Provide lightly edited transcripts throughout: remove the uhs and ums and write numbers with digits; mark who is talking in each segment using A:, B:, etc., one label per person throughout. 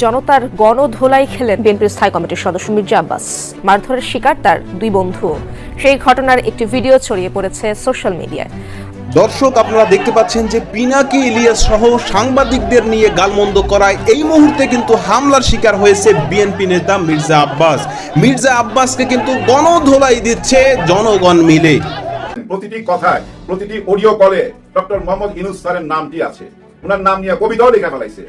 A: জনতার গণধোলাই খেলেন বিএনপির স্থায়ী কমিটির সদস্য মির্জা আব্বাস। মারধরের শিকার তার দুই বন্ধু। সেই ঘটনার একটি ভিডিও ছড়িয়ে পড়েছে সোশ্যাল মিডিয়ায়।
B: দর্শক, আপনারা দেখতে পাচ্ছেন যে পিনাকি ইলিয়াস সহ সাংবাদিকদের নিয়ে গালমন্দ করায় এই মুহূর্তে কিন্তু হামলার শিকার হয়েছে বিএনপি নেতা মির্জা আব্বাস। মির্জা আব্বাসকে কিন্তু গণধোলাই দিচ্ছে জনগণ মিলে।
C: প্রতিটি কথায়, প্রতিটি অডিও কলে ডক্টর মোহাম্মদ ইউনূস স্যারের নামটি আছে। ওনার নাম নিয়ে কবিতাও লেখা ফেলাইছে।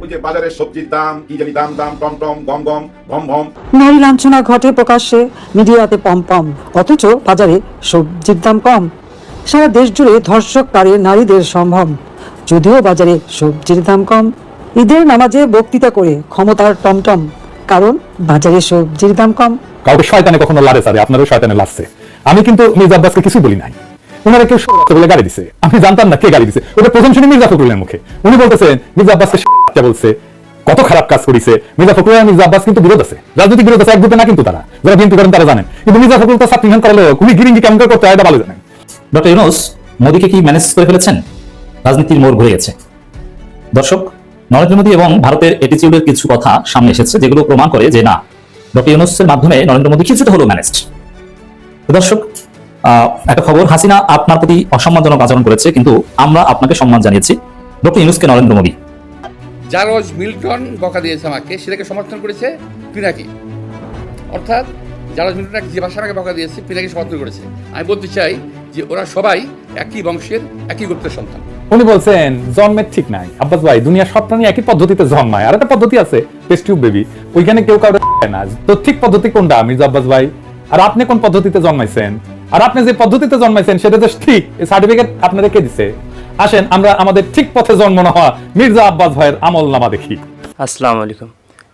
C: ওই যে বাজারের সবজির দাম, কি জানি দাম দাম, টমটম, গম গম, ভম ভম।
D: নারী লাঞ্ছনা ঘটে প্রকাশ্যে, মিডিয়াতে পম, অথচ বাজারে সবজির দাম কম। সারা দেশ জুড়ে ধর্ষককারী নারীদের সম্ভ্রম, যদিও বাজারে সবজির দাম কম। ঈদের নামাজে বক্তৃতা করে ক্ষমতার টমটম, কারণ বাজারে সবজির দাম কম।
E: কাউকে শয়তানে কখনো লারে সারে, আপনারও শয়তানে লাগছে। আমি কিন্তু মির্জা আব্বাসকে কিছু বলি নাই। ওনারা কেউ বলে গালি দিছে, আমি জানতাম না কে গালি দিছে। ওটা প্রথম শুনি মির্জা ফখরুলের মুখে। উনি বলতেছেন মির্জা আব্বাসকে বলছে, কত খারাপ কাজ করেছে। মির্জা ফখরুল আর মির্জা আব্বাস কিন্তু বিরোধ আছে, রাজনৈতিক বিরোধ আছে, এক গ্রুপে না কিন্তু তারা, যারা বিএনপি করেন তারা জানেন। কিন্তু মির্জা ফখরুল তো সাপ্লিমেন্ট করালো, উনি গিরিঙ্গি কেমন করে করতে হয় এটা ভালো জানেন।
F: ডক্টর ইউনূস মোদীকে কি ম্যানেজ করে ফেলেছেন? রাজনীতির মোড় ঘুরে গেছে। দর্শক, নরেন্দ্র মোদী এবং ভারতের অ্যাটিটিউডের কিছু কথা সামনে এসেছে, যেগুলো প্রমাণ করে যে না, ডক্টর ইউনূসের মাধ্যমে নরেন্দ্র মোদী কিছুটা হলো ম্যানেজড। দর্শক, একটা খবর, হাসিনা আপনার প্রতি অসম্মানজনক আচরণ করেছে, কিন্তু আমরা আপনাকে সম্মান জানিয়েছি। ডক্টর ইউনূসকে নরেন্দ্র মোদী
G: জারজ মিল্টন বকা দিয়েছে আমাকে, সেটাকে সমর্থন করেছে পিনাকি। অর্থাৎ জারজ মিল্টন যে ভাষা আমাকে বকা দিয়েছে, পিনাকি সমর্থন করেছে। আমি বলতে চাই যে ওরা সবাই একই বংশের, একই গোত্রের সন্তান।
E: উনি বলছেন জন্মের ঠিক নাই। আব্বাস ভাই, দুনিয়ার সব প্রাণী একই পদ্ধতিতে জন্মায়। আর একটা পদ্ধতি আছে, টেস্ট টিউব বেবি, ওইখানে কেউ কাউকে না। তো ঠিক পদ্ধতি কোনটা মির্জা আব্বাস ভাই? আর আপনি কোন পদ্ধতিতে জন্মাইছেন? আর আপনি যে পদ্ধতিতে জন্মাইছেন সেটা তো ঠিক, সার্টিফিকেট আপনাদের কে দিছে? আসেন আমরা আমাদের ঠিক পথে জন্ম নেওয়া মির্জা আব্বাস ভাইয়ের আমল নামা দেখি।
H: আসসালামু আলাইকুম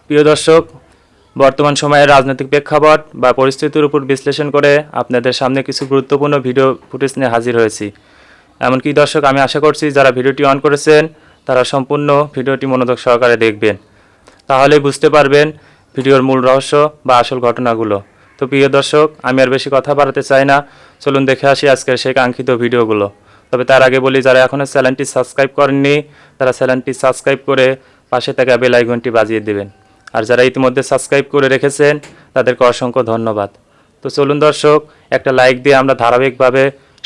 H: প্রিয় দর্শক, বর্তমান সময়ের রাজনৈতিক প্রেক্ষাপট বা পরিস্থিতির উপর বিশ্লেষণ করে আপনাদের সামনে কিছু গুরুত্বপূর্ণ ভিডিও ফুটেজ নিয়ে হাজির হয়েছি। এমনকি দর্শক, আমি আশা করছি যারা ভিডিওটি অন করেছেন তারা সম্পূর্ণ ভিডিওটি মনোযোগ সহকারে দেখবেন, তাহলেই বুঝতে পারবেন ভিডিওর মূল রহস্য বা আসল ঘটনাগুলো। তো প্রিয় দর্শক, আমি আর বেশি কথা বাড়াতে চাই না, চলুন দেখে আসি আজকের সেই কাঙ্ক্ষিত ভিডিওগুলো। তবে তার আগে বলি, যারা এখনও চ্যানেলটি সাবস্ক্রাইব করেননি তারা চ্যানেলটি সাবস্ক্রাইব করে পাশে থাকা বেল আইকনটি বাজিয়ে দেবেন। আর যারা ইতিমধ্যে সাবস্ক্রাইব করে রেখেছেন তাদেরকে অসংখ্য ধন্যবাদ। তো চলুন দর্শক, একটা লাইক দিয়ে আমরা ধারাবাহিকভাবে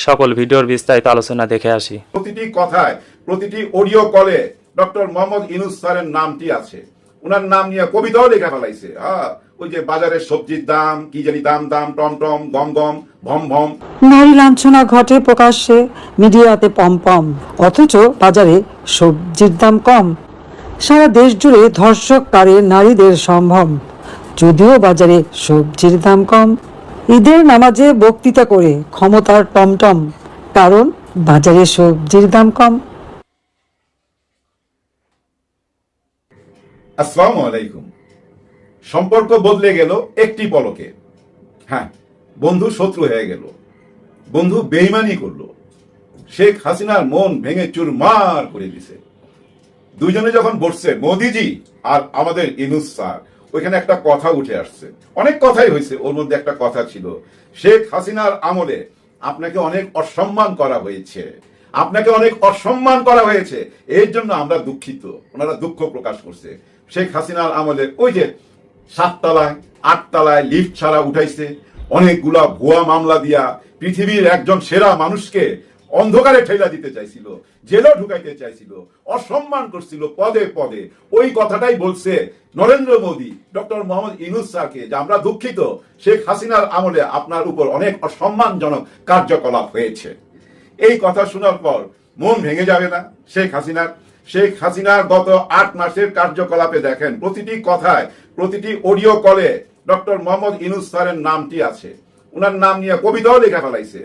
H: সকল ভিডিওর বিস্তারিত আলোচনা দেখে আসি।
C: প্রতিটি কথায়, প্রতিটি অডিও কলে ডক্টর মোহাম্মদ ইউনূস স্যারের নামটি আছে। ওনার নাম নিয়ে কবিতাও লেখা ফেলাইছে। ওই যে বাজারের সবজির দাম, কি জানি দাম দাম, টমটম, গম গম, ভম ভম।
D: নারী লাঞ্ছনা ঘটে প্রকাশ্যে, মিডিয়াতে পম, অথচ বাজারে সবজির দাম কম। সারা দেশ জুড়ে ধর্ষককারী নারীদের সম্ভ্রম, যদিও বাজারে সবজির দাম কম। ঈদের নামাজে বক্তৃতা করে ক্ষমতার টমটম, কারণ বাজারে সবজির দাম কম।
C: আসসালামু আলাইকুম। সম্পর্ক বদলে গেল একটি পলকে। হ্যাঁ, বন্ধু শত্রু হয়ে গেল, বন্ধু বেইমানি করলো, শেখ হাসিনার মন ভেঙে চুরমার করে দিছে। দুইজনে যখন বসছে, মোদিজি আর আমাদের ইউনূস স্যার, ওইখানে একটা কথা উঠে আসছে। অনেক কথাই হয়েছে, ওর মধ্যে একটা কথা ছিল, শেখ হাসিনার আমলে আপনাকে অনেক অসম্মান করা হয়েছে, আপনাকে অনেক অসম্মান করা হয়েছে, এর জন্য আমরা দুঃখিত। ওনারা দুঃখ প্রকাশ করছে। শেখ হাসিনার আমলে ওই যে 7 তলায় 8 তলায় লিফট ছাড়া উঠাইছে, অনেকগুলা ভুয়া মামলা দিয়া পৃথিবীর একজন সেরা মানুষকে অন্ধকারে ঠেলা দিতে চাইছিল, জেলও ঢুকাইতে চাইছিল, অসম্মান করছিল পদে পদে। ওই কথাটাই বলছে নরেন্দ্র মোদী ডক্টর মোহাম্মদ ইউনূস স্যারকে, যে আমরা দুঃখিত, শেখ হাসিনার আমলে আপনার উপর অনেক অসম্মানজনক কার্যকলাপ হয়েছে। এই কথা শোনার পর মন ভেঙে যাবে না শেখ হাসিনার? শেখ হাসিনার গত 8 মাসের কার্যকলাপে দেখেন, প্রতিটি কথায়, প্রতিটি অডিও কলে ডক্টর মোহাম্মদ ইউনূস স্যারের নামটি আছে। ওনার নাম নিয়ে কবিতাও লেখা ফেলাইছে।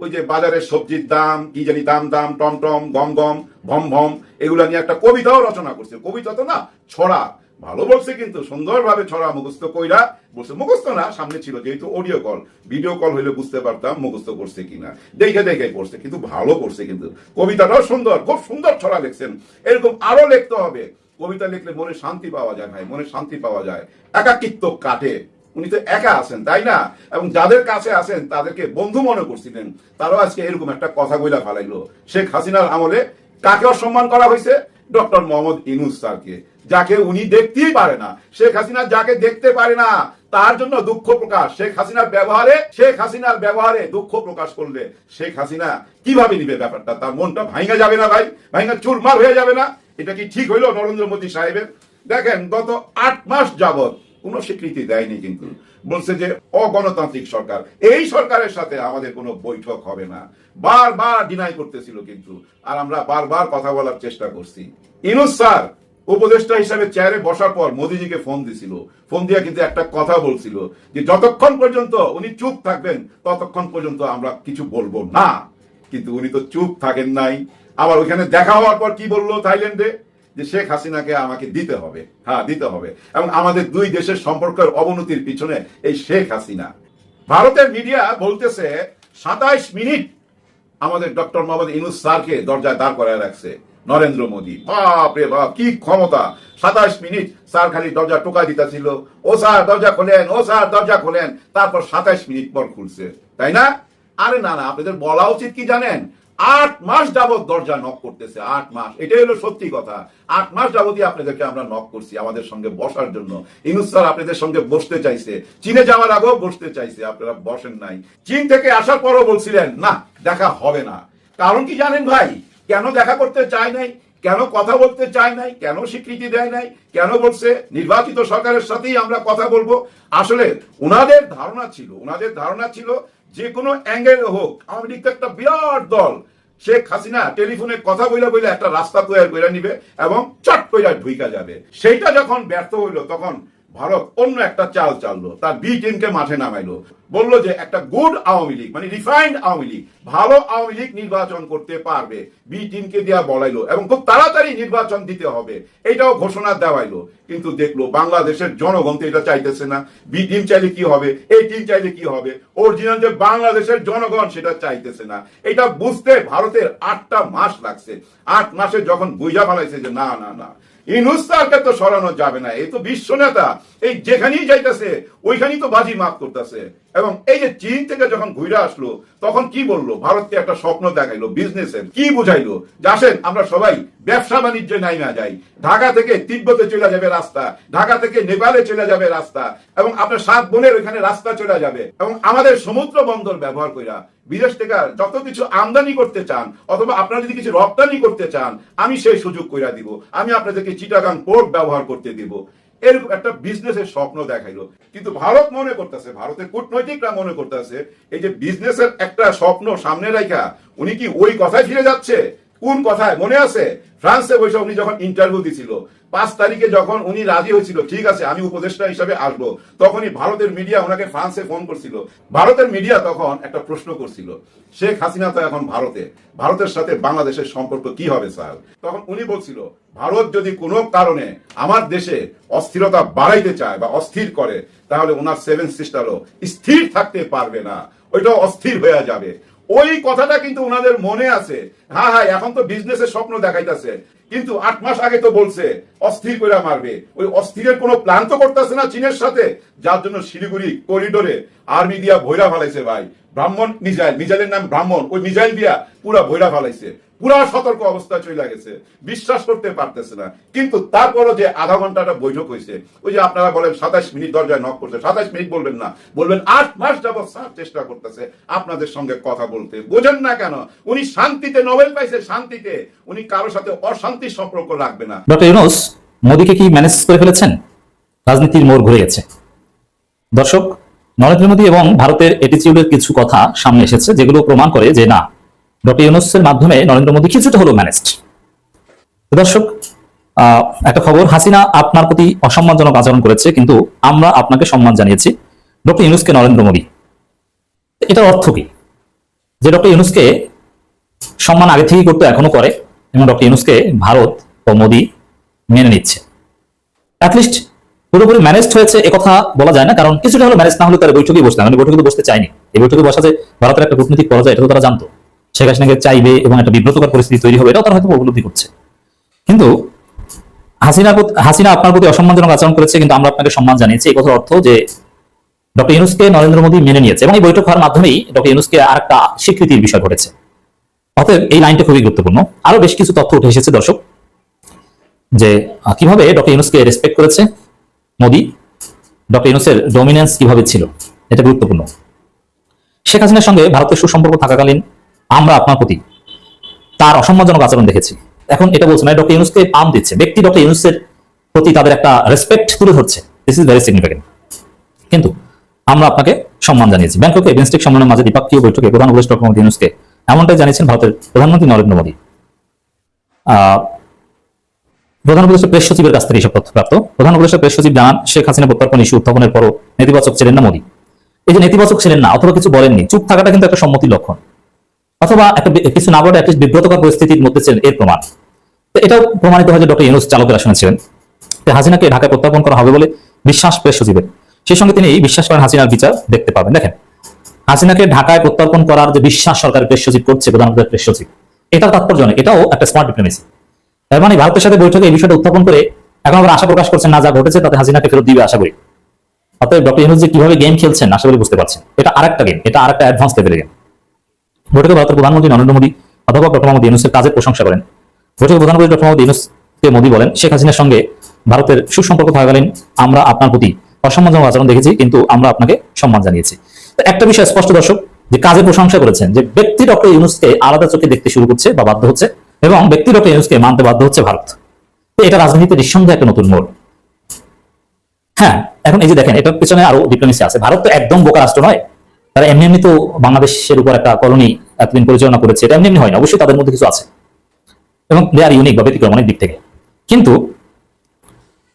C: ওই যে বাজারের সবজির দাম, কি জানি দাম দাম, টমটম, গম গম, ভম ভম, এগুলা নিয়ে একটা কবিতাও রচনা করছে। কবিতা তো না, ছড়া। ভালো বলছে, কিন্তু সুন্দরভাবে ছড়া মুখস্থ কইরা বলছে। মুখস্থ না, সামনে ছিল, যেহেতু অডিও কল, ভিডিও কল হইলে বুঝতে পারতাম মুখস্থ করছে কিনা, দেখে দেখে পড়ছে, কিন্তু ভালো করছে। কিন্তু কবিতাটাও সুন্দর, খুব সুন্দর ছড়া লিখছেন। এরকম আরো লিখতে হবে। কবিতা লিখলে মনে শান্তি পাওয়া যায় ভাই, মনে শান্তি পাওয়া যায়, একাকিত্ব কাটে। উনি তো একা আছেন, তাই না? এবং যাদের কাছে আছেন তাদেরকে বন্ধু মনে করছিলেন, তারাও আজকে এরকম একটা কথা বইলা ফেলাইলো। শেখ হাসিনার আমলে কাকে অসম্মান করা হয়েছে? ডক্টর মোহাম্মদ ইউনূস স্যারকে। যাকে উনি দেখতেই পারে না, শেখ হাসিনা যাকে দেখতে পারে না তার জন্য দুঃখ প্রকাশ। শেখ হাসিনার ব্যবহারে দুঃখ প্রকাশ করলে শেখ হাসিনা কিভাবে নিবে ব্যাপারটা? তার মনটা ভাঙা যাবে না ভাই? ভাঙা চুরমার হয়ে যাবে না? এটা কি ঠিক হইল নরেন্দ্র মোদী সাহেবের? দেখেন, গত 8 মাস যাবত কোনো স্বীকৃতি দেয়নি, কিন্তু বলছে যে অগণতান্ত্রিক সরকার, এই সরকারের সাথে আমাদের কোনো বৈঠক হবে না, বারবার ডিনাই করতেছিল। কিন্তু আর আমরা বারবার কথা বলার চেষ্টা করছি। ইউনূস স্যার উপদেষ্টা হিসাবে চেয়ারে বসার পর মোদিজিকে ফোন দিছিল, ফোন দিয়ে কিন্তু একটা কথা বলছিল যে যতক্ষণ পর্যন্ত উনি চুপ থাকবেন ততক্ষণ পর্যন্ত আমরা কিছু বলবো না। কিন্তু উনি তো চুপ থাকেন নাই। আবার ওইখানে দেখা হওয়ার পর কি বললো থাইল্যান্ডে, যে শেখ হাসিনাকে আমাকে দিতে হবে, হ্যাঁ দিতে হবে, এবং আমাদের দুই দেশের সম্পর্কের অবনতির পিছনে এই শেখ হাসিনা। ভারতের মিডিয়া বলতেছে 27 মিনিট আমাদের ডক্টর মোহাম্মদ ইউনূস স্যারকে দরজায় দাঁড় করায় রাখছে নরেন্দ্র মোদী। বাপ রে বাপ, কি ক্ষমতা! 27 মিনিট স্যার খালি দরজা টোকা দিতেছিল, ও স্যার দরজা খোলেন, ও স্যার দরজা খোলেন, তারপর 27 মিনিট পর খুলছে, তাই না? আরে না না, আপনাদের বলা উচিত কি জানেন? 8 মাস যাবত দরজা নক করতেছে, 8 মাস। এটাই হলো সত্যি কথা। 8 মাস যাবতই আপনাদেরকে আমরা নক করছি আমাদের সঙ্গে বসার জন্য। ইউনূস স্যার আপনাদের সঙ্গে বসতে চাইছে, চীনে যাওয়ার আগেও বসতে চাইছে, আপনারা বসেন নাই। চীন থেকে আসার পরও বলছিলেন না, দেখা হবে না। কারণ কি জানেন ভাই? কেন দেখা করতে চায় নাই, কেন কথা বলতে চায় নাই, কেন স্বীকৃতি দেয় নাই, কেন বলছে নির্বাচিত সরকারের সাথেই আমরা কথা বলবো? আসলে ওনাদের ধারণা ছিল যে কোনো অ্যাঙ্গেল হোক, আওয়ামী লীগ একটা বিরাট দল, শেখ হাসিনা টেলিফোনে কথা বইলা একটা রাস্তা তৈরি করে নিবে এবং চট করে ঢুইকা যাবে। সেইটা যখন ব্যর্থ হইল তখন ভারত অন্য একটা চাল চাললো, তার বি টিমকে মাঠে নামাইলো, বললো যে একটা গুড আওয়ামী লীগ, মানে রিফাইন্ড আওয়ামী লীগ, ভালো আওয়ামী লীগ নির্বাচন করতে পারবে, বি টিমকে দেওয়া বলাইলো এবং খুব তাড়াতাড়ি নির্বাচন দিতে হবে, এটাও ঘোষণা দেওয়াইলো। কিন্তু দেখলো বাংলাদেশের জনগণ তো এটা চাইতেছে না। বি টিম চাইলে কি হবে, এই টিম চাইলে কি হবে, অরিজিনাল যে বাংলাদেশের জনগণ সেটা চাইতেছে না। এটা বুঝতে ভারতের 8টা মাস লাগছে। 8 মাসে যখন বুঝা ফেলাইছে যে না না না, ইউনূস স্যারকে তো সরানো যাবে না, এই তো বিশ্ব নেতা, এই যেখানেই যাইতেছে ওইখানেই তো বাজি মাফ করতেছে। এবং এই যে চীন থেকে যখন ঘুরে আসলো তখন কি বললো? ভারতকে একটা স্বপ্ন দেখাইলো বিজনেসের, কি বুঝাইলো যে আসেন আমরা সবাই ব্যবসা বাণিজ্যে নাইমা যাই, ঢাকা থেকে তিব্বতে চলে যাবে রাস্তা, ঢাকা থেকে নেপালে চলে যাবে রাস্তা, এবং আপনার 7 বোনের ওইখানে রাস্তা চলে যাবে, এবং আমাদের সমুদ্র বন্দর ব্যবহার কইরা বিদেশ থেকে যত কিছু আমদানি করতে চান অথবা আপনারা যদি কিছু রপ্তানি করতে চান আমি সেই সুযোগ কইরা দিব, আমি আপনাদেরকে চিটাগাং পোর্ট ব্যবহার করতে দিব। এরকম একটা বিজনেসের স্বপ্ন দেখাইলো। কিন্তু ভারত মনে করতেছে, ভারতের কূটনৈতিকরা মনে করতেছে এই যে বিজনেসের একটা স্বপ্ন সামনে রাখা উনি কি ওই কথায় ফিরে যাচ্ছে? কোন কথায় মনে আছে? ফ্রান্সে বসে উনি যখন ইন্টারভিউ দিছিল 5 তারিখে যখন উনি রাজি হয়েছিল ঠিক আছে আমি উপদেষ্টা হিসাবে আসবো, তখনই ভারতের মিডিয়া ওনাকে ফ্রান্সে ফোন করছিল। ভারতের মিডিয়া তখন একটা প্রশ্ন করছিল, শেখ হাসিনা তো এখন ভারতের সাথে বাংলাদেশের সম্পর্ক কি হবে স্যার? তখন উনি বলছিল ভারত যদি কোনো কারণে আমার দেশে অস্থিরতা বাড়াইতে চায় বা অস্থির করে তাহলে ওনার 7 সিস্টারও স্থির থাকতে পারবে না, ওইটাও অস্থির হয়ে যাবে। ওই কথাটা কিন্তু ওনাদের মনে আছে। হ্যাঁ হ্যাঁ, এখন তো বিজনেসের স্বপ্ন দেখাইতেছে, কিন্তু 8 মাস আগে তো বলছে অস্থির করে মারবে। ওই অস্থিরের কোনো প্ল্যান তো করতেছে না চীনের সাথে, যার জন্য শিলিগুড়ি করিডোরে আর্মি দিয়া ভৈরা ফেলাইছে ভাই। ব্রাহ্মণ মিসাইলের নাম ব্রাহ্মণ, ওই মিসাইল দিয়া পুরা ভৈরা ফেলাইছে, পুরা সতর্ক অবস্থা চলে গেছে, বিশ্বাস করতে পারতেছে না। কিন্তু তারপরও যে আধা ঘন্টাটা বৈঠক হয়েছে, ওই যে আপনারা বলেন 27 মিনিট দরজায় নক করছে, 27 মিনিট বলবেন না, বলবেন 8 মাস যাবত স্যার চেষ্টা করতেছে আপনাদের সঙ্গে কথা বলতে। বোঝেন না কেন? উনি শান্তিতে নোবেল পাইছে, শান্তিতে, উনি কারোর সাথে অশান্তির সম্পর্ক রাখবে না।
F: ডক্টর ইউনূস মোদীকে কি ম্যানেজ করে ফেলেছেন? রাজনীতির মোড় ঘুরে গেছে। দর্শক, নরেন্দ্র মোদী এবং ভারতের অ্যাটিটিউডের কিছু কথা সামনে এসেছে যেগুলো প্রমাণ করে যে না, ডক্টর ইউনূসের মাধ্যমে নরেন্দ্র মোদী কিছুটা হলো ম্যানেজড। দর্শক, একটা খবর, হাসিনা আপনার প্রতি অসম্মানজনক আচরণ করেছে কিন্তু আমরা আপনাকে সম্মান জানিয়েছি, ডক্টর ইউনূসকে নরেন্দ্র মোদী। এটার অর্থ কি? যে ডক্টর ইউনূসকে সম্মান আগে থেকেই করতে এখনো করে এবং ডক্টর ইউনূসকে ভারত ও মোদী মেনে নিচ্ছে। অ্যাটলিস্ট পুরোপুরি ম্যানেজ হয়েছে একথা বলা যায় না, কারণ কিছুটা হলো ম্যানেজ না হলে তারা বৈঠকেই বসতে, মানে বৈঠকে তো বসতে চায়নি। এই বৈঠকে বসা যে ভারতের একটা কূটনৈতিক পর্যায়ে এটা তো তারা জানতো, শেখ হাসিনাকে চাইবে এবং একটা বিব্রতকর পরিস্থিতি তৈরি হবে, এটাও তারা হয়তো উপলব্ধি করছে। কিন্তু হাসিনা আপনার প্রতি অসম্মানজনক আচরণ করেছে কিন্তু আমরা আপনাকে সম্মান জানিয়েছি, এই কথার অর্থ যে ডক্টর ইউনূসকে নরেন্দ্র মোদী মেনে নিয়েছে এবং এই বৈঠক হওয়ার মাধ্যমেই ডক্টর ইউনূসকে আর একটা স্বীকৃতির বিষয় ঘটেছে। অতএব এই লাইনটা খুবই গুরুত্বপূর্ণ। আরো বেশ কিছু তথ্য উঠে এসেছে দর্শক। যে কিভাবে ডক্টর ইউনূসকে রেসপেক্ট করেছে মোদি, ডক্টর ইউনূসের ডমিনেন্স কিভাবে ছিল, এটা গুরুত্বপূর্ণ। শেখ হাসিনার সঙ্গে ভারতের সুসম্পর্ক থাকাকালীন আমরা আপনার প্রতি তার অসম্মানজনক আচরণ দেখেছি। এখন এটা বলছে মানে ডক্টর ইউনূসকে পাম দিচ্ছে, ব্যক্তি ডক্টর ইউনূসের প্রতি তাদের একটা রেসপেক্ট তুলে ধরছে। This is very significant. কিন্তু আমরা আপনাকে সম্মান জানিয়েছি। ব্যাংককে বিমস্টেক সম্মেলনের মাঝে দ্বিপাক্ষিক বৈঠকে প্রধান উপদেষ্টা ডক্টর মোহাম্মদ ইউনূসকে এমনটাই জানিয়েছেন ভারতের প্রধানমন্ত্রী নরেন্দ্র মোদী। প্রধান উপদেষ্টা প্রেস সচিবের কাছ থেকে এসব তথ্য প্রাপ্ত। প্রধান উপদেষ্টা প্রেস সচিব জানান, শেখ হাসিনা প্রত্যর্পণ ইস্যু উত্থাপনের পরও নেতিবাচক ছিলেন না মোদী। এই যে নেতিবাচক ছিলেন না অথবা কিছু বলেননি, চুপ থাকাটা কিন্তু একটা সম্মতির লক্ষণ, অথবা একটা কিছু না বলে একটা বিব্রতকর পরিস্থিতির মধ্যে ছিলেন, এর প্রমাণ। তো এটাও প্রমাণিত হয় যে ডক্টর ইউনূস চালকের আসনে ছিলেন। হাসিনাকে ঢাকায় প্রত্যার্পণ করা হবে বলে বিশ্বাস প্রেস সচিবের। সেই সঙ্গে তিনি বিশ্বাস করেন হাসিনার বিচার দেখতে পাবেন। দেখেন, হাসিনাকে ঢাকায় প্রত্যার্পণ করার যে বিশ্বাস সরকারের প্রেস সচিব করছে, প্রধানমন্ত্রীর প্রেস সচিব, এটার তাৎপর্য নয়, এটাও একটা স্মার্ট ডিপ্লোমেসি। তার মানে ভারতের সাথে বৈঠকে এই বিষয়টা উত্থাপন করে এখন আবার আশা প্রকাশ করছেন না যা ঘটেছে তাতে হাসিনাকে ফেরত দিবে আশা করি। অতএব ডক্টর ইউনূস যে কিভাবে গেম খেলছেন আশা করি বুঝতে পারছেন। এটা আরেকটা গেম, এটা আরেকটা অ্যাডভান্স লেভেলের গেম। বৈঠকে ভারতের প্রধানমন্ত্রী নরেন্দ্র মোদী অথবা ডক্টর মোহাম্মদ ইউনূসের কাজের প্রশংসা করেন। বৈঠকে প্রধানমন্ত্রী ডক্টর মোহাম্মদ ইউনূসকে মোদী বলেন, শেখ হাসিনার সঙ্গে ভারতের সুসম্পর্ক থাকাকালীন আমরা আপনার প্রতি অসম্মানজনক আচরণ দেখেছি, কিন্তু আমরা আপনাকে সম্মান জানিয়েছি। তো একটা বিষয় স্পষ্ট দর্শক, যে কাজের প্রশংসা করেছেন, যে ব্যক্তি ডক্টর ইউনূসকে আলাদা চোখে দেখতে শুরু করছে বা বাধ্য হচ্ছে, এবং ব্যক্তি ডক্টর ইউনূসকে মানতে বাধ্য হচ্ছে ভারত। তো এটা রাজনীতিতে নিঃসন্দেহে একটা নতুন মোড়। হ্যাঁ, এখন এই যে দেখেন, এটার পিছনে আরো ডিপ্লোমেসি আছে। ভারত তো একদম বোকা রাষ্ট্র নয়, তারা এমনি এমনি তো বাংলাদেশের উপর একটা কলোনি এতদিন পরিচালনা করেছে, এটা এমনি এমনি হয় না, অবশ্যই তাদের মধ্যে কিছু আছে এবং দে আর ইউনিক বা ব্যতিক্রম অনেক দিক থেকে। কিন্তু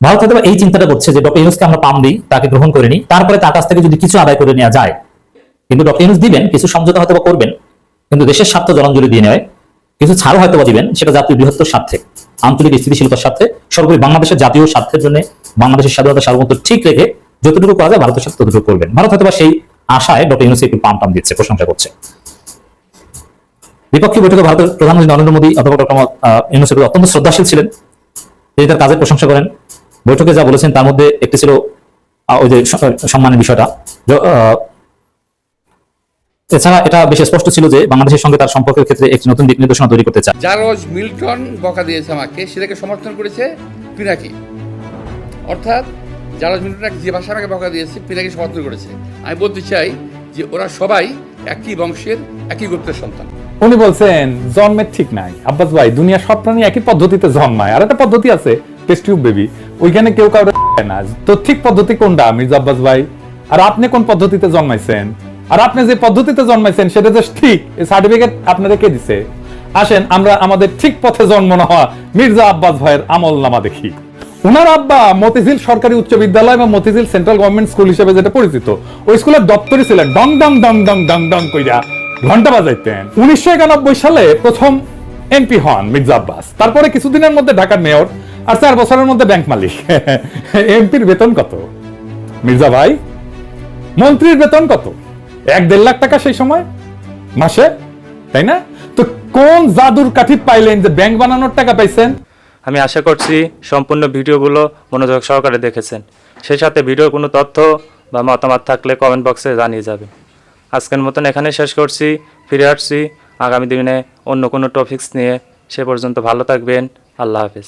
F: ভারত হয়তো এই চিন্তাটা করছে যে ডক্টর ইউনূসকে আমরা পাম দিই, তাকে গ্রহণ করে নিই, তারপরে তার কাছ থেকে যদি কিছু আদায় করে নেওয়া যায়, কিন্তু ডক্টর ইউনূস দিবেন, কিছু সমঝোতা হয়তো করবেন, কিন্তু দেশের স্বার্থ জলাঞ্জলি দিয়ে নেয়, কিছু ছাড়ও হয়তো দিবেন, সেটা জাতীয় বৃহত্তর স্বার্থে, আঞ্চলিক স্থিতিশীলতার স্বার্থে, সর্বোপরি বাংলাদেশের জাতীয় স্বার্থের জন্য, বাংলাদেশের স্বাধীনতা সার্বভৌমত্ব ঠিক রেখে যতটুকু করা যায় ভারতের সাথে ততটুকু করবেন। ভারত হয়তো সেই আশায় ডক্টর ইউনূসকে একটু পাম টাম দিচ্ছে, প্রশংসা করছে। দ্বিপক্ষীয় বৈঠকে ভারতের প্রধানমন্ত্রী নরেন্দ্র মোদী অথবা ডক্টর ইউনূসের প্রতি অত্যন্ত শ্রদ্ধাশীল ছিলেন, তিনি তার কাজের প্রশংসা করেন। বৈঠকে যা বলেছেন তার মধ্যে একটি ছিল ওই যে সম্মানের বিষয়টা। এছাড়া এটা বেশ স্পষ্ট ছিল যে বাংলাদেশের সঙ্গে তার সম্পর্কের ক্ষেত্রে একটি নতুন দিক নির্দেশনা তৈরি করতে চায়।
G: জারজ মিল্টন বকা দিয়েছে আমাকে, সেটাকে সমর্থন করেছে পিনাকি। অর্থাৎ জারজ মিল্টন যে ভাষা আমাকে বকা দিয়েছে, পিনাকি সমর্থন করেছে। আমি বলতে চাই যে ওরা সবাই একই বংশের, একই গোত্রের সন্তান।
E: উনি বলছেন জন্মের ঠিক নাই আব্বাস ভাই, দুনিয়া সব প্রাণী একই পদ্ধতিতে জন্মায়, আর একটা পদ্ধতি আছে টেস্ট টিউব বেবি, ওইখানে কেউ কাউরে না। তো ঠিক পদ্ধতি কোনটা মির্জা আব্বাস ভাই? আর আপনি কোন পদ্ধতিতে জন্মাইছেন? আর আপনি যে পদ্ধতিতে জন্মাইছেন সেটা যে ঠিক, এই সার্টিফিকেট আপনারা কে দিছে? আসেন আমরা আমাদের ঠিক পথে জন্ম নেওয়া মির্জা আব্বাস ভাইয়ের আমল নামা দেখি। উনার আব্বা মতিঝিল সরকারি উচ্চ বিদ্যালয় বা মতিঝিল সেন্ট্রাল গভর্নমেন্ট স্কুল হিসেবে যেটা পরিচিত, ওই স্কুলের দপ্তরই ছিলেন। ডং ডং ডং ডং ডং ডং কইরা ঘন্টা বাজাইতেন। 1991 সালে প্রথম এমপি হন মির্জা আব্বাস, তারপরে কিছুদিনের মধ্যে ঢাকার মেয়র, আর 4 বছরের মধ্যে ব্যাংক মালিক। এমপির বেতন কত মির্জা ভাই? মন্ত্রীর বেতন কত? 1-1.5 লাখ টাকা সেই সময় মাসে, তাই না? তো কোন জাদুর কাঠি পাইলেন যে ব্যাংক বানানোর টাকা পাইছেন?
H: আমি আশা করছি সম্পূর্ণ ভিডিওগুলো মনোযোগ সহকারে দেখেছেন। সেই সাথে ভিডিওর কোনো তথ্য বা মতামত থাকলে কমেন্ট বক্সে জানিয়ে যাবেন। আজকের মতন এখানে শেষ করছি, ফিরে আসছি আগামী দিনে অন্য কোনো টপিকস নিয়ে। সে পর্যন্ত ভালো থাকবেন, আল্লাহ হাফেজ।